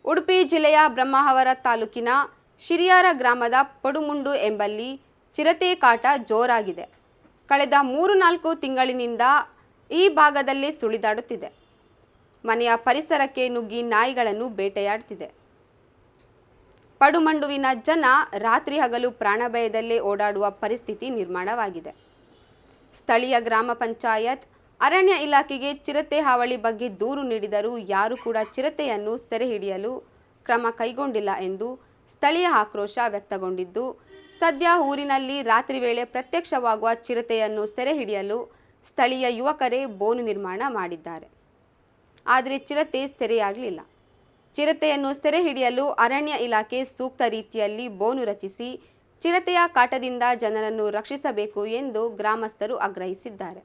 ಉಡುಪಿ ಜಿಲ್ಲೆಯ ಬ್ರಹ್ಮಾವರ ತಾಲೂಕಿನ ಶಿರಿಯಾರ ಗ್ರಾಮದ ಪಡುಮುಂಡು ಎಂಬಲ್ಲಿ ಚಿರತೆ ಕಾಟ ಜೋರಾಗಿದೆ. ಕಳೆದ 3-4 ತಿಂಗಳಿನಿಂದ ಈ ಭಾಗದಲ್ಲಿ ಸುಳಿದಾಡುತ್ತಿದೆ. ಮನೆಯ ಪರಿಸರಕ್ಕೆ ನುಗ್ಗಿ ನಾಯಿಗಳನ್ನು ಬೇಟೆಯಾಡುತ್ತಿದೆ. ಪಡುಮಂಡುವಿನ ಜನ ರಾತ್ರಿ ಹಗಲು ಪ್ರಾಣಭಯದಲ್ಲೇ ಓಡಾಡುವ ಪರಿಸ್ಥಿತಿ ನಿರ್ಮಾಣವಾಗಿದೆ. ಸ್ಥಳೀಯ ಗ್ರಾಮ ಪಂಚಾಯತ್ ಅರಣ್ಯ ಇಲಾಖೆಗೆ ಚಿರತೆ ಹಾವಳಿ ಬಗ್ಗೆ ದೂರು ನೀಡಿದರೂ ಯಾರೂ ಕೂಡ ಚಿರತೆಯನ್ನು ಸೆರೆ ಹಿಡಿಯಲು ಕ್ರಮ ಕೈಗೊಂಡಿಲ್ಲ ಎಂದು ಸ್ಥಳೀಯ ಆಕ್ರೋಶ ವ್ಯಕ್ತಗೊಂಡಿದ್ದು, ಸದ್ಯ ಊರಿನಲ್ಲಿ ರಾತ್ರಿ ವೇಳೆ ಪ್ರತ್ಯಕ್ಷವಾಗುವ ಚಿರತೆಯನ್ನು ಸೆರೆ ಹಿಡಿಯಲು ಸ್ಥಳೀಯ ಯುವಕರೇ ಬೋನು ನಿರ್ಮಾಣ ಮಾಡಿದ್ದಾರೆ. ಆದರೆ ಚಿರತೆ ಸೆರೆಯಾಗಲಿಲ್ಲ. ಚಿರತೆಯನ್ನು ಸೆರೆ ಹಿಡಿಯಲು ಅರಣ್ಯ ಇಲಾಖೆ ಸೂಕ್ತ ರೀತಿಯಲ್ಲಿ ಬೋನು ರಚಿಸಿ ಚಿರತೆಯ ಕಾಟದಿಂದ ಜನರನ್ನು ರಕ್ಷಿಸಬೇಕು ಎಂದು ಗ್ರಾಮಸ್ಥರು ಆಗ್ರಹಿಸಿದ್ದಾರೆ.